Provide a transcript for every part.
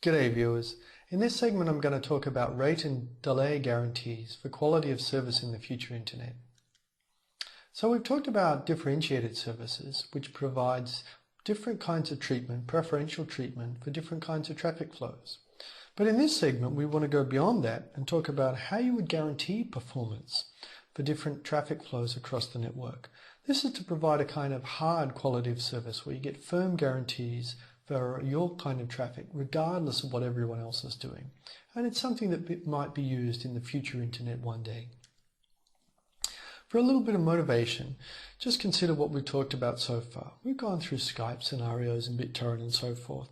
G'day viewers. In this segment I'm going to talk about rate and delay guarantees for quality of service in the future internet. So we've talked about differentiated services, which provides different kinds of treatment, preferential treatment for different kinds of traffic flows. But in this segment we want to go beyond that and talk about how you would guarantee performance for different traffic flows across the network. This is to provide a kind of hard quality of service where you get firm guarantees for your kind of traffic regardless of what everyone else is doing. And it's something that might be used in the future internet one day. For a little bit of motivation, just consider what we've talked about so far. We've gone through Skype scenarios and BitTorrent and so forth.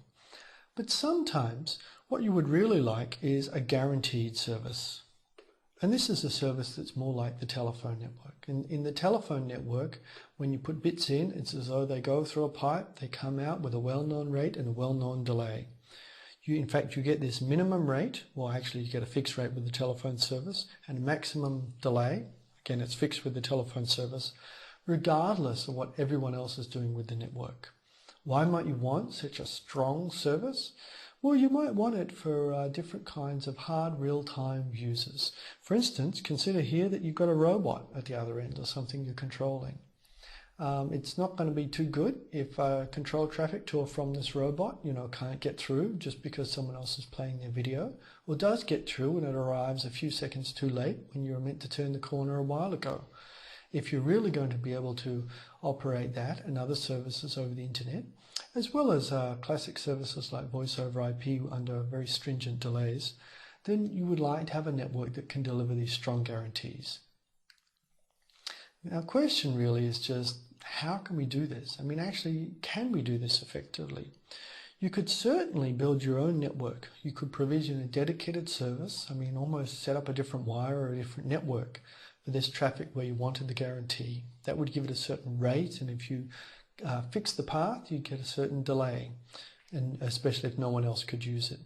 But sometimes what you would really like is a guaranteed service. And this is a service that's more like the telephone network. In the telephone network, when you put bits in, it's as though they go through a pipe, they come out with a well-known rate and a well-known delay. In fact, you get this minimum rate, well actually you get a fixed rate with the telephone service, and a maximum delay, again it's fixed with the telephone service, regardless of what everyone else is doing with the network. Why might you want such a strong service? Well, you might want it for different kinds of hard real-time users. For instance, consider here that you've got a robot at the other end or something you're controlling. It's not going to be too good if control traffic to or from this robot, can't get through just because someone else is playing their video, or does get through and it arrives a few seconds too late when you were meant to turn the corner a while ago. If you're really going to be able to operate that and other services over the internet, as well as classic services like voice over IP under very stringent delays, then you would like to have a network that can deliver these strong guarantees. Now, the question really is just, how can we do this? I mean, actually, can we do this effectively? You could certainly build your own network. You could provision a dedicated service, almost set up a different wire or a different network for this traffic where you wanted the guarantee. That would give it a certain rate, and if you fix the path, you get a certain delay, and especially if no one else could use it.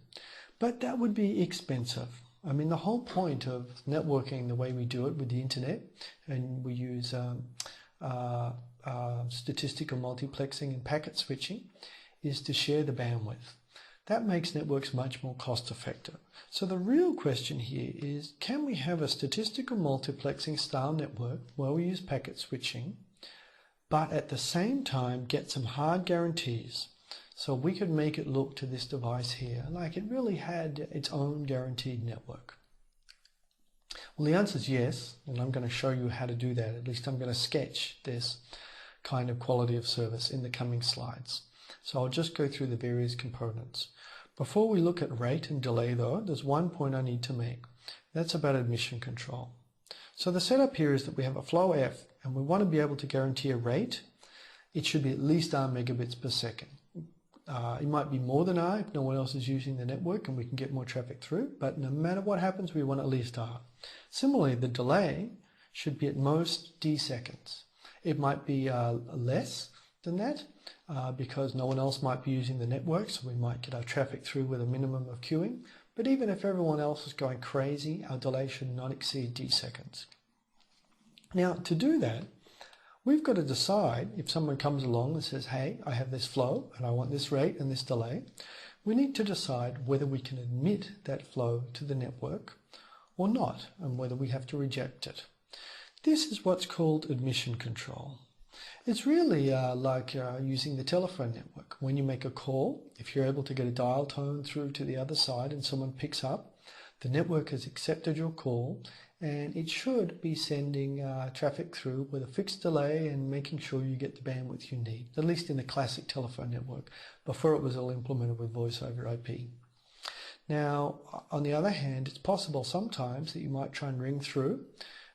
But that would be expensive. The whole point of networking the way we do it with the internet, and we use statistical multiplexing and packet switching, is to share the bandwidth. That makes networks much more cost effective. So the real question here is, can we have a statistical multiplexing style network where we use packet switching, but at the same time get some hard guarantees? So we could make it look to this device here like it really had its own guaranteed network. Well, the answer is yes, and I'm going to show you how to do that. At least I'm going to sketch this kind of quality of service in the coming slides. So I'll just go through the various components. Before we look at rate and delay though, there's one point I need to make. That's about admission control. So the setup here is that we have a flow F, and we want to be able to guarantee a rate. It should be at least R megabits per second. It might be more than R if no one else is using the network and we can get more traffic through, but no matter what happens, we want at least R. Similarly, the delay should be at most D seconds. It might be less than that because no one else might be using the network, so we might get our traffic through with a minimum of queuing. But even if everyone else is going crazy, our delay should not exceed D seconds. Now, to do that, we've got to decide, if someone comes along and says, hey, I have this flow and I want this rate and this delay, we need to decide whether we can admit that flow to the network or not, and whether we have to reject it. This is what's called admission control. It's really like using the telephone network. When you make a call, if you're able to get a dial tone through to the other side and someone picks up, the network has accepted your call, and it should be sending traffic through with a fixed delay and making sure you get the bandwidth you need, at least in the classic telephone network, before it was all implemented with voice over IP. Now, on the other hand, it's possible sometimes that you might try and ring through.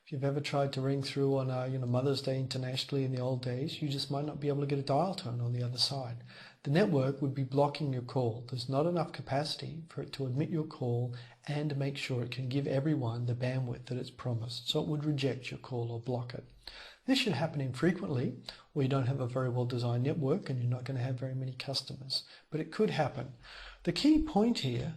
If you've ever tried to ring through on Mother's Day internationally in the old days, you just might not be able to get a dial tone on the other side. The network would be blocking your call. There's not enough capacity for it to admit your call and make sure it can give everyone the bandwidth that it's promised. So it would reject your call or block it. This should happen infrequently, where you don't have a very well designed network and you're not going to have very many customers. But it could happen. The key point here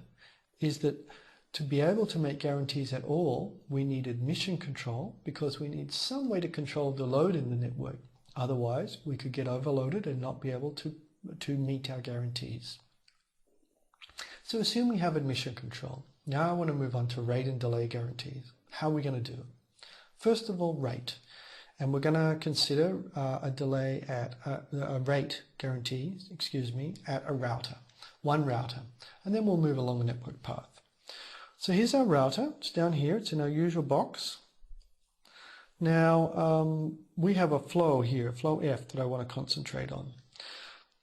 is that to be able to make guarantees at all, we need admission control, because we need some way to control the load in the network. Otherwise, we could get overloaded and not be able to meet our guarantees. So assume we have admission control. Now I want to move on to rate and delay guarantees. How are we going to do it? First of all, rate. And we're going to consider a delay at a rate guarantee, at a router, one router. And then we'll move along the network path. So here's our router. It's down here. It's in our usual box. Now we have a flow here, flow F, that I want to concentrate on.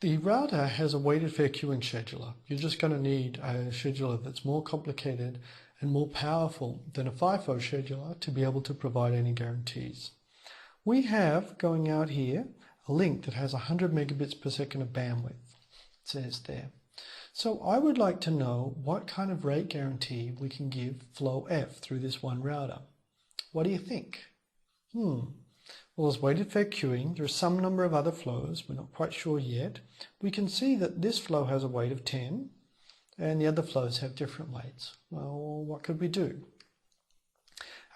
The router has a weighted fair queuing scheduler. You're just going to need a scheduler that's more complicated and more powerful than a FIFO scheduler to be able to provide any guarantees. We have, going out here, a link that has 100 megabits per second of bandwidth, it says there. So I would like to know what kind of rate guarantee we can give flow F through this one router. What do you think? Well, there's weighted fair queuing. There's some number of other flows. We're not quite sure yet. We can see that this flow has a weight of 10 and the other flows have different weights. Well, what could we do?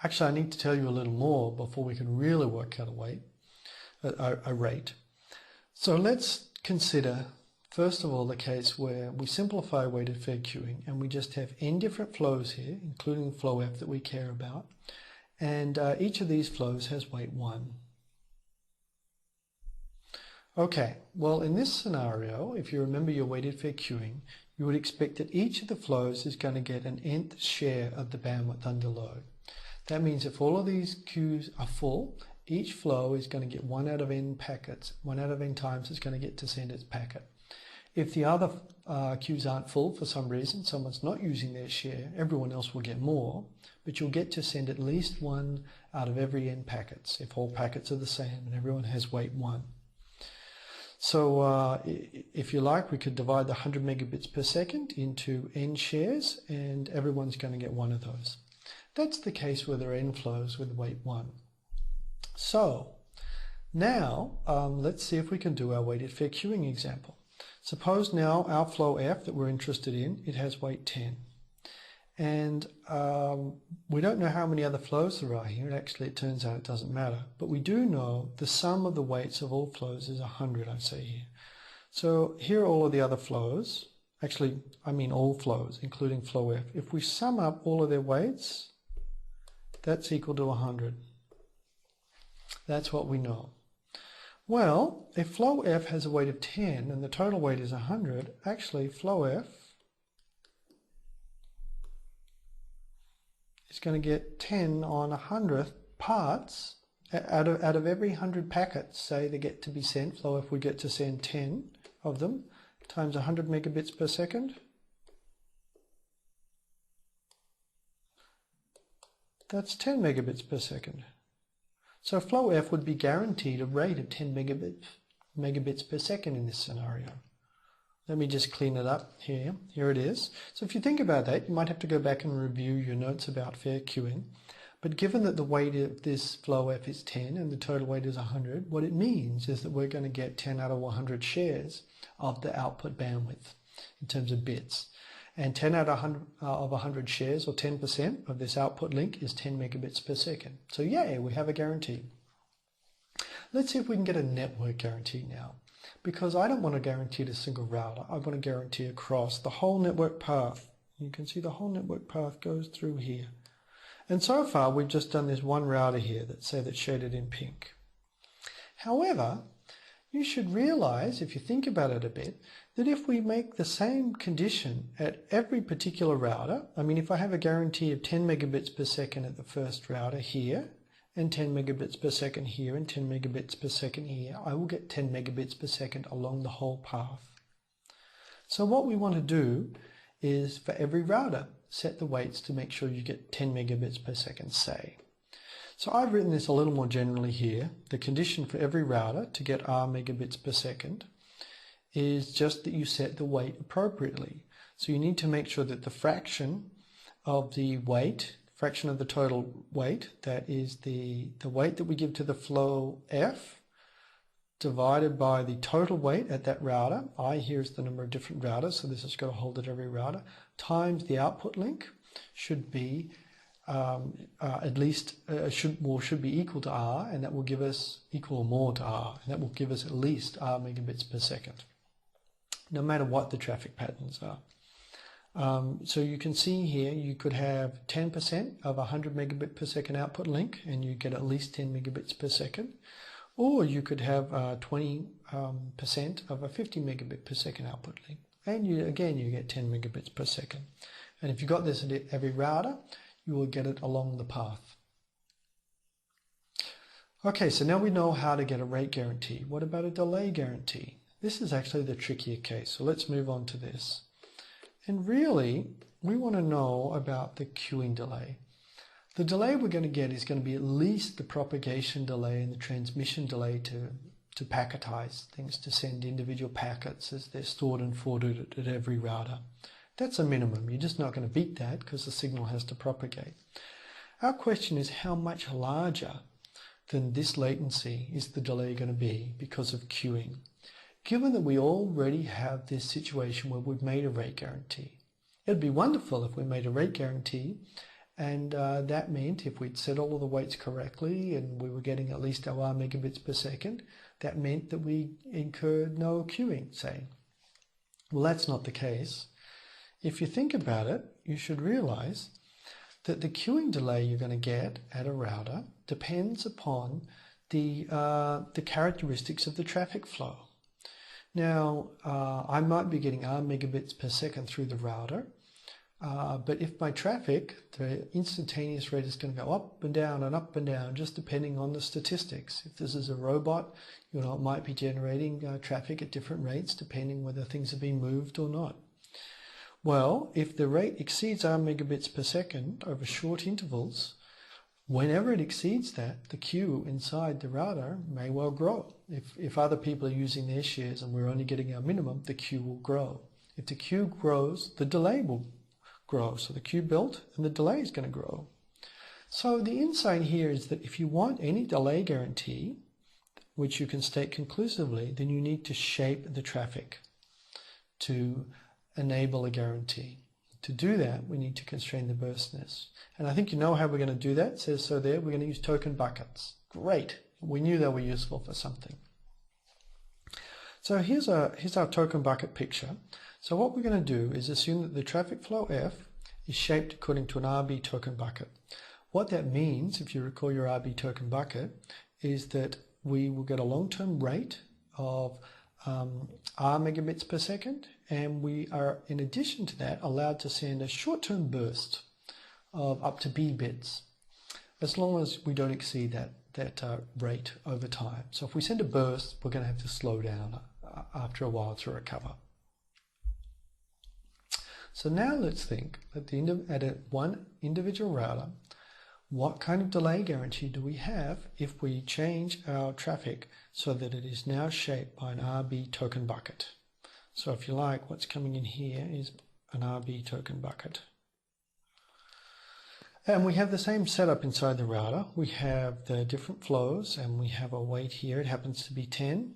Actually, I need to tell you a little more before we can really work out a rate. So let's consider, first of all, the case where we simplify weighted fair queuing and we just have n different flows here, including flow F that we care about, and each of these flows has weight 1. Okay, well in this scenario, if you remember your weighted fair queuing, you would expect that each of the flows is going to get an nth share of the bandwidth under load. That means if all of these queues are full, each flow is going to get 1 out of n packets. 1 out of n times it's going to get to send its packet. If the other queues aren't full for some reason, someone's not using their share, everyone else will get more, but you'll get to send at least 1 out of every n packets if all packets are the same and everyone has weight 1. So if you like, we could divide the 100 megabits per second into n shares and everyone's going to get 1 of those. That's the case where there are n flows with weight 1. So now let's see if we can do our weighted fair queuing example. Suppose now our flow F that we're interested in, it has weight 10. And we don't know how many other flows there are here. Actually, it turns out it doesn't matter. But we do know the sum of the weights of all flows is 100, I say here. So here are all of the other flows. Actually, I mean all flows, including flow F. If we sum up all of their weights, that's equal to 100. That's what we know. Well, if flow F has a weight of 10 and the total weight is 100, actually flow F is going to get 10 on 100th parts out of every 100 packets, say they get to be sent. Flow F would get to send 10 of them times 100 megabits per second. That's 10 megabits per second. So flow F would be guaranteed a rate of 10 megabits per second in this scenario. Let me just clean it up here. Here it is. So if you think about that, you might have to go back and review your notes about fair queuing. But given that the weight of this flow F is 10 and the total weight is 100, what it means is that we're going to get 10 out of 100 shares of the output bandwidth in terms of bits. And 10 out of 100 shares, or 10% of this output link, is 10 megabits per second. So yay, we have a guarantee. Let's see if we can get a network guarantee now. Because I don't want to guarantee a single router. I want to guarantee across the whole network path. You can see the whole network path goes through here. And so far, we've just done this one router here that's shaded in pink. However, you should realize, if you think about it a bit, that if we make the same condition at every particular router, I mean, if I have a guarantee of 10 megabits per second at the first router here, and 10 megabits per second here, and 10 megabits per second here, I will get 10 megabits per second along the whole path. So what we want to do is, for every router, set the weights to make sure you get 10 megabits per second, say. So I've written this a little more generally here. The condition for every router to get R megabits per second is just that you set the weight appropriately. So you need to make sure that the fraction of the weight, fraction of the total weight, that is the weight that we give to the flow F, divided by the total weight at that router, I here is the number of different routers, so this has got to hold at every router, times the output link should be at least, should be equal to R, and that will give us equal or more to R, and that will give us at least R megabits per second, no matter what the traffic patterns are. So you can see here you could have 10% of a 100 megabit per second output link and you get at least 10 megabits per second. Or you could have 20% of a 50 megabit per second output link. And you get 10 megabits per second. And if you got this at every router, you will get it along the path. Okay, so now we know how to get a rate guarantee. What about a delay guarantee? This is actually the trickier case, so let's move on to this. And really, we want to know about the queuing delay. The delay we're going to get is going to be at least the propagation delay and the transmission delay to packetize things, to send individual packets as they're stored and forwarded at every router. That's a minimum. You're just not going to beat that because the signal has to propagate. Our question is how much larger than this latency is the delay going to be because of queuing? Given that we already have this situation where we've made a rate guarantee. It'd be wonderful if we made a rate guarantee and that meant if we'd set all of the weights correctly and we were getting at least our R megabits per second, that meant that we incurred no queuing, say. Well, that's not the case. If you think about it, you should realize that the queuing delay you're going to get at a router depends upon the characteristics of the traffic flow. Now, I might be getting R megabits per second through the router, but if my traffic, the instantaneous rate is going to go up and down, just depending on the statistics. If this is a robot, it might be generating traffic at different rates depending whether things are being moved or not. Well, if the rate exceeds R megabits per second over short intervals, whenever it exceeds that, the queue inside the router may well grow. If other people are using their shares and we're only getting our minimum, the queue will grow. If the queue grows, the delay will grow. So the queue built and the delay is going to grow. So the insight here is that if you want any delay guarantee, which you can state conclusively, then you need to shape the traffic to enable a guarantee. To do that, we need to constrain the burstness. And I think you know how we're going to do that. It says so there, we're going to use token buckets. Great. We knew they were useful for something. So here's our token bucket picture. So what we're going to do is assume that the traffic flow F is shaped according to an RB token bucket. What that means, if you recall your RB token bucket, is that we will get a long-term rate of R megabits per second, and we are, in addition to that, allowed to send a short-term burst of up to B bits, as long as we don't exceed that rate over time. So if we send a burst, we're going to have to slow down after a while to recover. So now let's think at one individual router, what kind of delay guarantee do we have if we change our traffic so that it is now shaped by an RB token bucket? So if you like, what's coming in here is an RB token bucket. And we have the same setup inside the router. We have the different flows and we have a weight here. It happens to be 10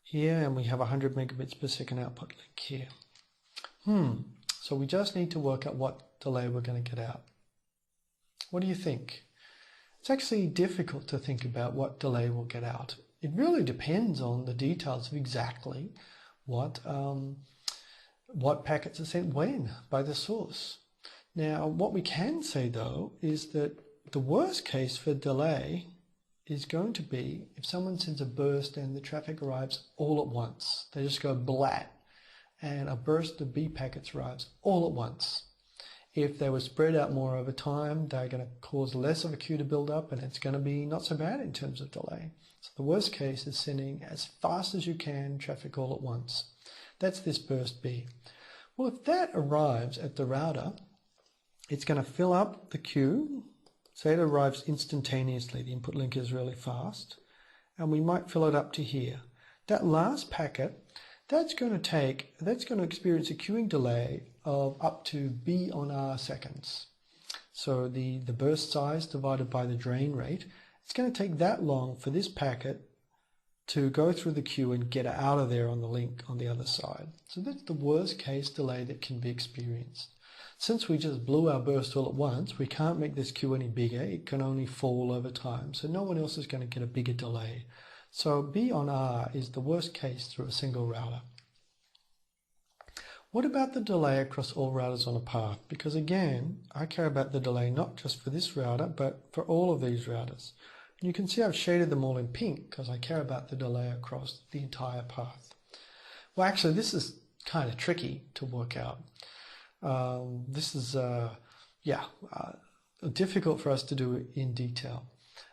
here, and we have 100 megabits per second output link here. So we just need to work out what delay we're going to get out. What do you think? It's actually difficult to think about what delay we'll get out. It really depends on the details of exactly what packets are sent when by the source. Now, what we can say though is that the worst case for delay is going to be if someone sends a burst and the traffic arrives all at once. They just go blat, and a burst of B packets arrives all at once. If they were spread out more over time, they're going to cause less of a queue to build up, and it's going to be not so bad in terms of delay. So the worst case is sending as fast as you can traffic all at once. That's this burst B. Well, if that arrives at the router, it's going to fill up the queue. Say it arrives instantaneously, the input link is really fast, and we might fill it up to here. That last packet, that's going to experience a queuing delay of up to B on R seconds. So the burst size divided by the drain rate, it's going to take that long for this packet to go through the queue and get out of there on the link on the other side. So that's the worst case delay that can be experienced. Since we just blew our burst all at once, we can't make this queue any bigger. It can only fall over time. So no one else is going to get a bigger delay. So B on R is the worst case through a single router. What about the delay across all routers on a path? Because again, I care about the delay not just for this router, but for all of these routers. And you can see I've shaded them all in pink because I care about the delay across the entire path. Well, actually, this is kind of tricky to work out. This is, difficult for us to do in detail.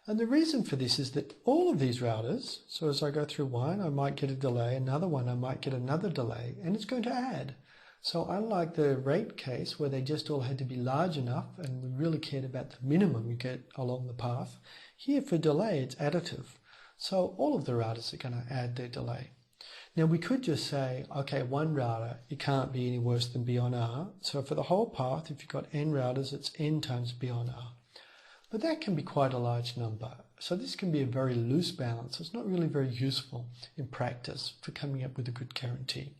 And the reason for this is that all of these routers, so as I go through one, I might get a delay, another one, I might get another delay, and it's going to add. So unlike the rate case where they just all had to be large enough and we really cared about the minimum you get along the path, here for delay it's additive. So all of the routers are going to add their delay. Now we could just say, okay, one router, it can't be any worse than B on R. So for the whole path, if you've got n routers, it's n times B on R. But that can be quite a large number. So this can be a very loose balance. It's not really very useful in practice for coming up with a good guarantee.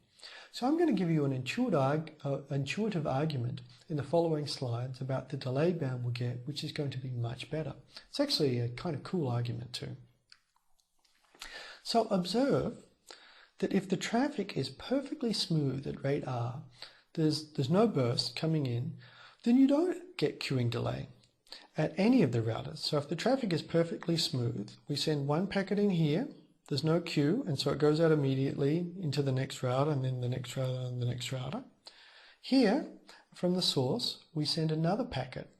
So I'm going to give you an intuitive argument in the following slides about the delay bound we'll get, which is going to be much better. It's actually a kind of cool argument too. So observe that if the traffic is perfectly smooth at rate R, there's no burst coming in, then you don't get queuing delay at any of the routers. So if the traffic is perfectly smooth, we send one packet in here, there's no queue, and so it goes out immediately into the next router, and then the next router, and the next router. Here, from the source, we send another packet,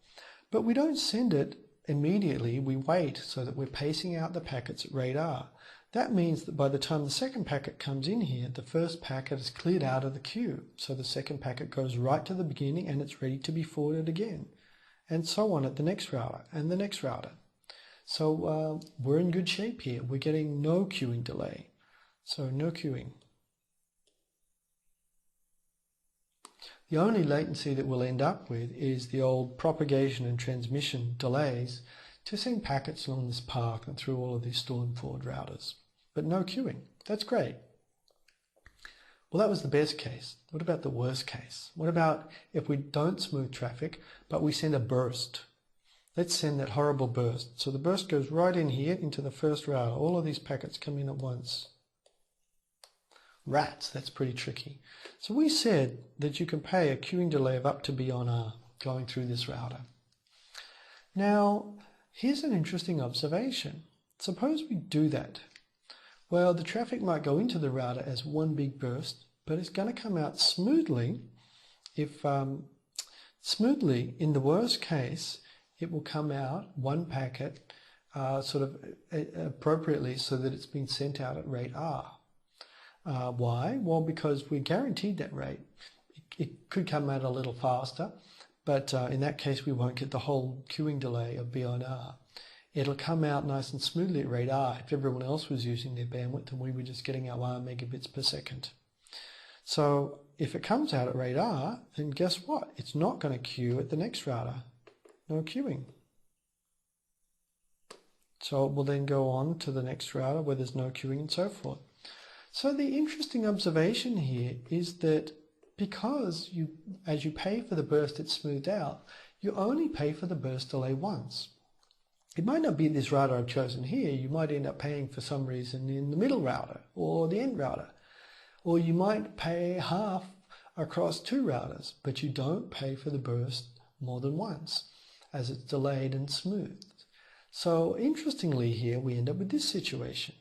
but we don't send it immediately, we wait so that we're pacing out the packets at rate R. That means that by the time the second packet comes in here, the first packet is cleared out of the queue. So the second packet goes right to the beginning and it's ready to be forwarded again. And so on at the next router and the next router. So we're in good shape here. We're getting no queuing delay. So no queuing. The only latency that we'll end up with is the old propagation and transmission delays to send packets along this path and through all of these store and forward routers. But no queuing. That's great. Well, that was the best case. What about the worst case? What about if we don't smooth traffic, but we send a burst? Let's send that horrible burst. So the burst goes right in here into the first router. All of these packets come in at once. Rats, that's pretty tricky. So we said that you can pay a queuing delay of up to B on R going through this router. Now, here's an interesting observation. Suppose we do that. Well, the traffic might go into the router as one big burst, but it's going to come out smoothly. If smoothly, in the worst case, it will come out one packet appropriately so that it's been sent out at rate R. Why? Well, because we guaranteed that rate. It could come out a little faster, but in that case we won't get the whole queuing delay of B on R. It'll come out nice and smoothly at rate R if everyone else was using their bandwidth and we were just getting our R megabits per second. So if it comes out at rate R, then guess what? It's not going to queue at the next router. No queuing. So it will then go on to the next router where there's no queuing and so forth. So the interesting observation here is that because as you pay for the burst it's smoothed out, you only pay for the burst delay once. It might not be this router I've chosen here. You might end up paying for some reason in the middle router or the end router. Or you might pay half across two routers, but you don't pay for the burst more than once as it's delayed and smoothed. So interestingly here we end up with this situation.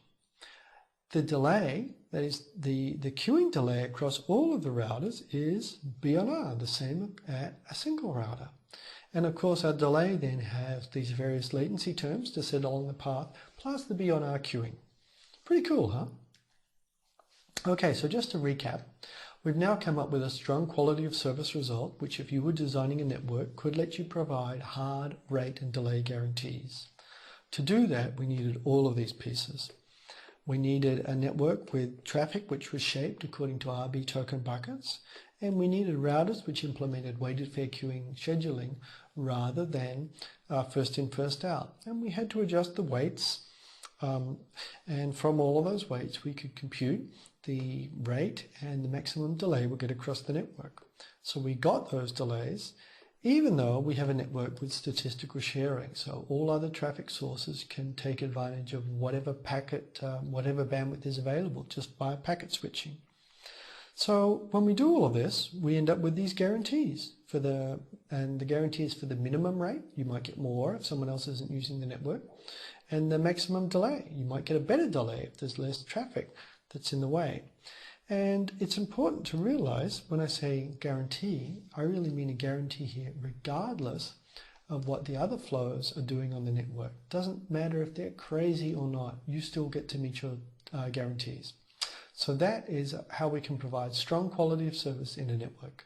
The delay, that is the queuing delay across all of the routers is B on R, the same at a single router. And of course our delay then has these various latency terms to set along the path, plus the B on R queuing. Pretty cool, huh? Okay, so just to recap, we've now come up with a strong quality of service result, which if you were designing a network, could let you provide hard rate and delay guarantees. To do that, we needed all of these pieces. We needed a network with traffic which was shaped according to RB token buckets, and we needed routers which implemented weighted fair queuing scheduling rather than first in, first out. And we had to adjust the weights, and from all of those weights we could compute the rate and the maximum delay we'll get across the network. So we got those delays even though we have a network with statistical sharing. So all other traffic sources can take advantage of whatever packet, whatever bandwidth is available just by packet switching. So when we do all of this, we end up with these guarantees and the guarantee is for the minimum rate. You might get more if someone else isn't using the network. And the maximum delay. You might get a better delay if there's less traffic that's in the way. And it's important to realize when I say guarantee, I really mean a guarantee here regardless of what the other flows are doing on the network. Doesn't matter if they're crazy or not, you still get to meet your guarantees. So that is how we can provide strong quality of service in a network.